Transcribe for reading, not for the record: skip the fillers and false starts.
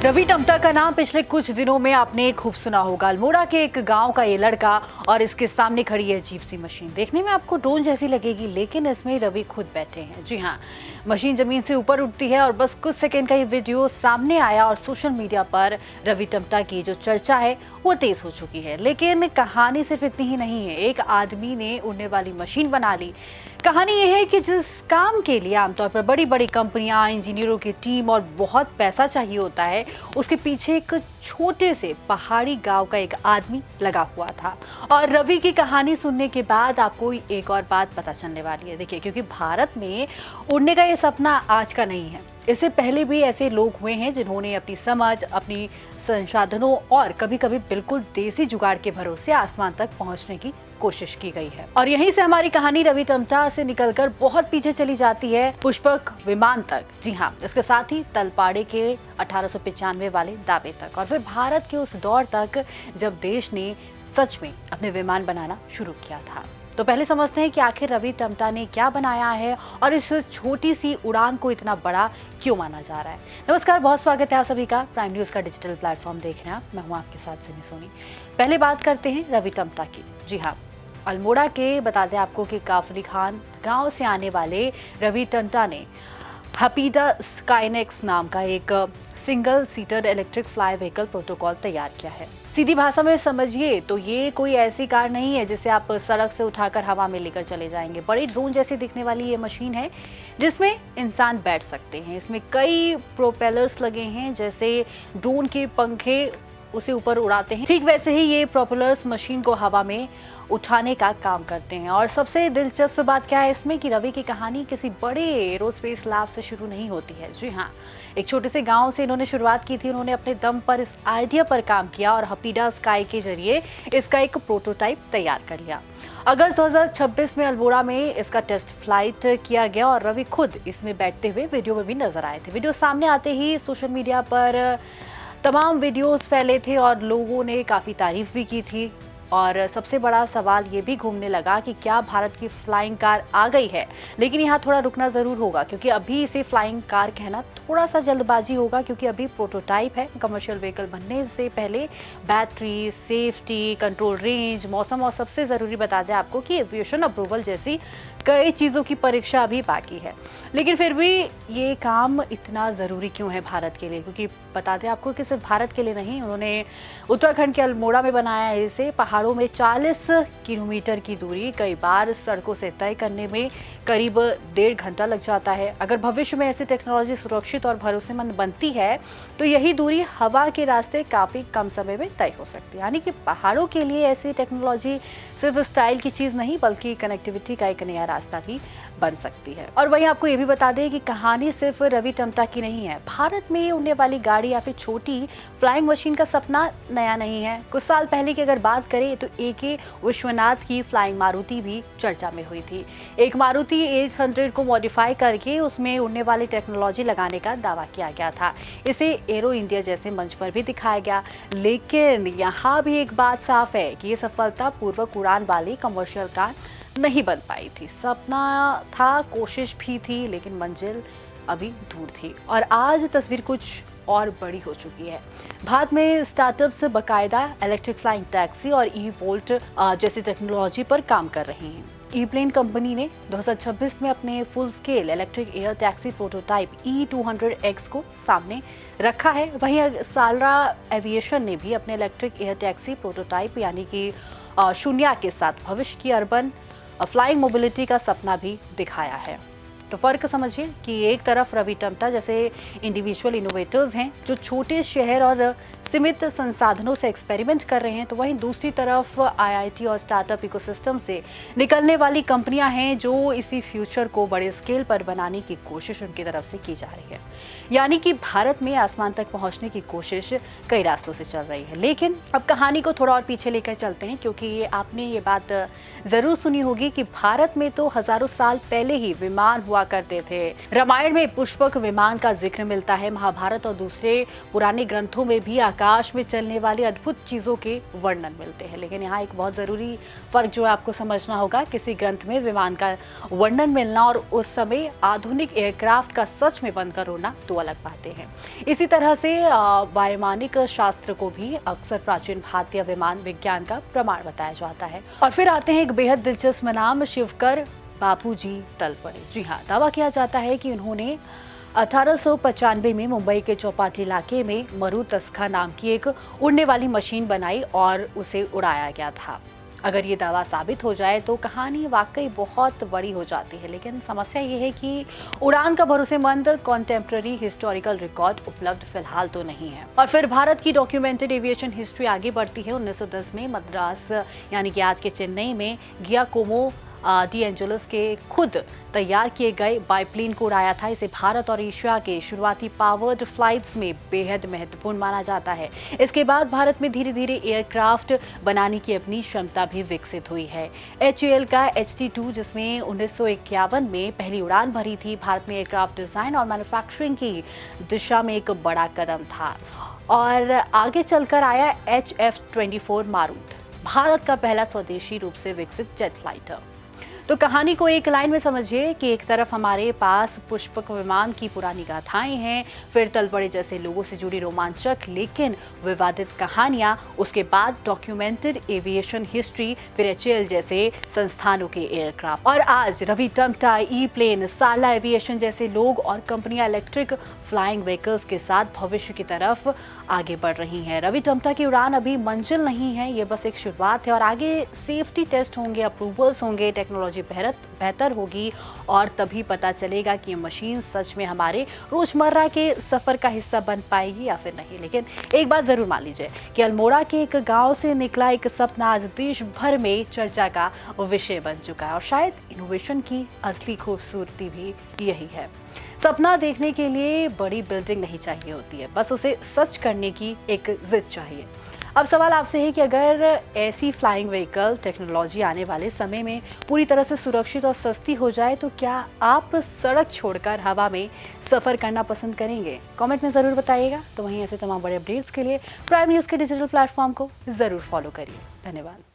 रवि टमटा का नाम पिछले कुछ दिनों में आपने खूब सुना होगा। अल्मोड़ा के एक गांव का ये लड़का और इसके सामने खड़ी है अजीब सी मशीन। देखने में आपको ड्रोन जैसी लगेगी, लेकिन इसमें रवि खुद बैठे हैं। जी हाँ, मशीन जमीन से ऊपर उठती है और बस कुछ सेकंड का ये वीडियो सामने आया और सोशल मीडिया पर रवि टमटा की जो चर्चा है वो तेज हो चुकी है। लेकिन कहानी सिर्फ इतनी ही नहीं है, एक आदमी ने उड़ने वाली मशीन बना ली। कहानी ये है कि जिस काम के लिए आमतौर पर बड़ी बड़ी कंपनियां, इंजीनियरों की टीम और बहुत पैसा चाहिए होता है, उसके पीछे एक छोटे से पहाड़ी गांव का एक आदमी लगा हुआ था। और रवि की कहानी सुनने के बाद आपको एक और बात पता चलने वाली है। देखिए, क्योंकि भारत में उड़ने का ये सपना आज का नहीं है। इससे पहले भी ऐसे लोग हुए हैं जिन्होंने अपनी समझ, अपनी संसाधनों और कभी कभी बिल्कुल देसी जुगाड़ के भरोसे आसमान तक पहुंचने की कोशिश की गई है। और यहीं से हमारी कहानी रवि टमटा से निकलकर बहुत पीछे चली जाती है, पुष्पक विमान तक। जी हाँ, इसके साथ ही तलपाड़े के 1895 वाले दावे तक, और फिर भारत के उस दौर तक जब देश ने सच में अपने विमान बनाना शुरू किया था। तो पहले समझते हैं कि आखिर रवि टमटा ने क्या बनाया है और इस छोटी सी उड़ान को इतना बड़ा क्यों माना जा रहा है। नमस्कार, बहुत स्वागत है आप सभी का प्राइम न्यूज का डिजिटल प्लेटफॉर्म देख रहे हैं। मैं हूं आपके साथ सिनी सोनी। पहले बात करते हैं रवि टमटा की। जी हाँ, अल्मोड़ा के बता दें आपको कि काफली खान गांव से आने वाले रवि टमटा ने हपीडा स्काईनेक्स नाम का एक single seater electric fly vehicle protocol तैयार किया है। सीधी भाषा में समझिए तो ये कोई ऐसी कार नहीं है जिसे आप सड़क से उठाकर हवा में लेकर चले जाएंगे। बड़ी ड्रोन जैसी दिखने वाली ये मशीन है जिसमें इंसान बैठ सकते हैं। इसमें कई प्रोपेलर्स लगे हैं, जैसे ड्रोन के पंखे उसे ऊपर उड़ाते हैं, ठीक वैसे ही ये प्रोपेलर्स मशीन को हवा में उठाने का काम करते हैं। और सबसे दिलचस्प बात क्या है इसमें कि रवि की कहानी किसी बड़े एरोस्पेस लैब से शुरू नहीं होती है। जी हाँ, एक छोटे से गांव से इन्होंने शुरुआत की थी। उन्होंने अपने दम पर इस आइडिया पर काम किया और हपीडा स्काई के जरिए इसका एक प्रोटोटाइप तैयार कर लिया। अगस्त 2026 में अल्मोड़ा में इसका टेस्ट फ्लाइट किया गया और रवि खुद इसमें बैठते हुए वीडियो में भी नजर आए थे। वीडियो सामने आते ही सोशल मीडिया पर तमाम वीडियोस फैले थे और लोगों ने काफ़ी तारीफ भी की थी। और सबसे बड़ा सवाल ये भी घूमने लगा कि क्या भारत की फ्लाइंग कार आ गई है। लेकिन यहाँ थोड़ा रुकना ज़रूर होगा, क्योंकि अभी इसे फ्लाइंग कार कहना थोड़ा सा जल्दबाजी होगा, क्योंकि अभी प्रोटोटाइप है। कमर्शियल व्हीकल बनने से पहले बैटरी, सेफ्टी, कंट्रोल रेंज, मौसम और सबसे ज़रूरी बता दें आपको कि एविएशन अप्रूवल जैसी कई चीज़ों की परीक्षा अभी बाकी है। लेकिन फिर भी ये काम इतना ज़रूरी क्यों है भारत के लिए? क्योंकि बता दें आपको कि सिर्फ भारत के लिए नहीं, उन्होंने उत्तराखंड के अल्मोड़ा में बनाया है इसे। पहाड़ों में 40 किलोमीटर की दूरी कई बार सड़कों से तय करने में करीब 1.5 घंटा लग जाता है। अगर भविष्य में ऐसी टेक्नोलॉजी सुरक्षित और भरोसेमंद बनती है तो यही दूरी हवा के रास्ते काफ़ी कम समय में तय हो सकती है। यानी कि पहाड़ों के लिए ऐसी टेक्नोलॉजी सिर्फ स्टाइल की चीज़ नहीं, बल्कि कनेक्टिविटी का एक नया रास्ता भी बन सकती है। और वहीं आपको ये भी बता दें कि कहानी सिर्फ रवि टमटा की नहीं है। भारत में उड़ने वाली गाड़ी या फिर छोटी फ्लाइंग मशीन का सपना नया नहीं है। कुछ साल पहले की अगर बात करें तो AK विश्वनाथ की फ्लाइंग मारुति भी चर्चा में हुई थी। एक मारुति 800 को मॉडिफाई करके उसमें उड़ने वाली टेक्नोलॉजी लगाने का दावा किया गया था। इसे एरो इंडिया जैसे मंच पर भी दिखाया गया। लेकिन यहाँ भी एक बात साफ है कि ये सफलता पूर्वक उड़ान वाली कमर्शियल कार नहीं बन पाई थी। सपना था, कोशिश भी थी, लेकिन मंजिल अभी दूर थी। और आज तस्वीर कुछ और बड़ी हो चुकी है। भारत में स्टार्टअप्स बाकायदा इलेक्ट्रिक फ्लाइंग टैक्सी और ई-वोल्ट जैसी टेक्नोलॉजी पर काम कर रहे हैं। ई-प्लेन कंपनी ने 2026 में अपने full scale electric air taxi prototype E200X को सामने रखा है। वहीं सालरा एविएशन ने भी अपने इलेक्ट्रिक एयर टैक्सी प्रोटोटाइप यानी कि शून्या के साथ भविष्य की अर्बन फ्लाइंग मोबिलिटी का सपना भी दिखाया है। तो फर्क समझिए कि एक तरफ रवि टमटा जैसे इंडिविजुअल इनोवेटर्स हैं जो छोटे शहर और सीमित संसाधनों से एक्सपेरिमेंट कर रहे हैं, तो वहीं दूसरी तरफ IIT और स्टार्टअप इकोसिस्टम से निकलने वाली कंपनियां हैं जो इसी फ्यूचर को बड़े स्केल पर बनाने की कोशिश उनकी तरफ से की जा रही है। यानी कि भारत में आसमान तक पहुंचने की कोशिश कई रास्तों से चल रही है। लेकिन अब कहानी को थोड़ा और पीछे लेकर चलते हैं, क्योंकि आपने ये बात ज़रूर सुनी होगी कि भारत में तो हज़ारों साल पहले ही विमान हुआ हुआ करते थे। रामायण में पुष्पक विमान का जिक्र मिलता है। महाभारत और दूसरे पुराने ग्रंथों में भी आकाश में चलने वाली अद्भुत चीजों के वर्णन मिलते हैं। लेकिन यहाँ एक बहुत जरूरी फर्क जो है आपको समझना होगा, किसी ग्रंथ में विमान का वर्णन मिलना और उस समय आधुनिक एयरक्राफ्ट का सच में बनकर होना दो अलग बातें हैं। इसी तरह से वैमानिक शास्त्र को भी अक्सर प्राचीन भारतीय विमान विज्ञान का प्रमाण बताया जाता है। और फिर आते हैं एक बेहद दिलचस्प नाम, शिवकर बापूजी तलपड़े। जी हाँ, दावा किया जाता है कि उन्होंने 1895 में मुंबई के चौपाटी इलाके में मरुतस्का नाम की एक उड़ने वाली मशीन बनाई और उसे उड़ाया गया था। अगर ये दावा साबित हो जाए तो कहानी वाकई बहुत बड़ी हो जाती है। लेकिन समस्या ये है कि उड़ान का भरोसेमंद कॉन्टेम्प्ररी हिस्टोरिकल रिकॉर्ड उपलब्ध फिलहाल तो नहीं है। और फिर भारत की डॉक्यूमेंटेड एविएशन हिस्ट्री आगे बढ़ती है। 1910 में मद्रास यानी कि आज के चेन्नई में गियाकोमो डी एंजेलिस के खुद तैयार किए गए बाइप्लेन को उड़ाया था। इसे भारत और एशिया के शुरुआती पावर्ड फ्लाइट्स में बेहद महत्वपूर्ण माना जाता है। इसके बाद भारत में धीरे धीरे एयरक्राफ्ट बनाने की अपनी क्षमता भी विकसित हुई है। HAL का HT-2 जिसमें 1951 में पहली उड़ान भरी थी, भारत में एयरक्राफ्ट डिजाइन और मैन्युफैक्चरिंग की दिशा में एक बड़ा कदम था। और आगे चलकर आया HF-24 मारुत, भारत का पहला स्वदेशी रूप से विकसित जेट फाइटर। तो कहानी को एक लाइन में समझिए कि एक तरफ हमारे पास पुष्पक विमान की पुरानी गाथाएं हैं, फिर तलपड़े जैसे लोगों से जुड़ी रोमांचक लेकिन विवादित कहानियां, उसके बाद डॉक्यूमेंटेड एविएशन हिस्ट्री, फिर HAL जैसे संस्थानों के एयरक्राफ्ट और आज रवि टम्टा, ई-प्लेन, सारला एविएशन जैसे लोग और कंपनियां इलेक्ट्रिक फ्लाइंग व्हीकल्स के साथ भविष्य की तरफ आगे बढ़ रही हैं। रवि टम्टा की उड़ान अभी मंजिल नहीं है, ये बस एक शुरुआत है और आगे सेफ्टी टेस्ट होंगे, अप्रूवल्स होंगे, टेक्नोलॉजी बेहतर होगी और तभी पता चलेगा कि ये मशीन सच में हमारे रोजमर्रा के सफर का हिस्सा बन पाएगी या फिर नहीं। लेकिन एक बात जरूर मान लीजिए कि अल्मोड़ा के एक गांव से निकला एक सपना आज देश भर में चर्चा का विषय बन चुका है और शायद इनोवेशन की असली खूबसूरती भी यही है। सपना देखने के लिए बड़ी बिल्डिंग नहीं चाहिए होती है, बस उसे सच करने की एक जिद चाहिए। अब सवाल आपसे है कि अगर ऐसी फ्लाइंग व्हीकल टेक्नोलॉजी आने वाले समय में पूरी तरह से सुरक्षित और सस्ती हो जाए तो क्या आप सड़क छोड़कर हवा में सफ़र करना पसंद करेंगे? कमेंट में ज़रूर बताइएगा। तो वहीं ऐसे तमाम बड़े अपडेट्स के लिए प्राइम न्यूज़ के डिजिटल प्लेटफॉर्म को ज़रूर फॉलो करिए। धन्यवाद।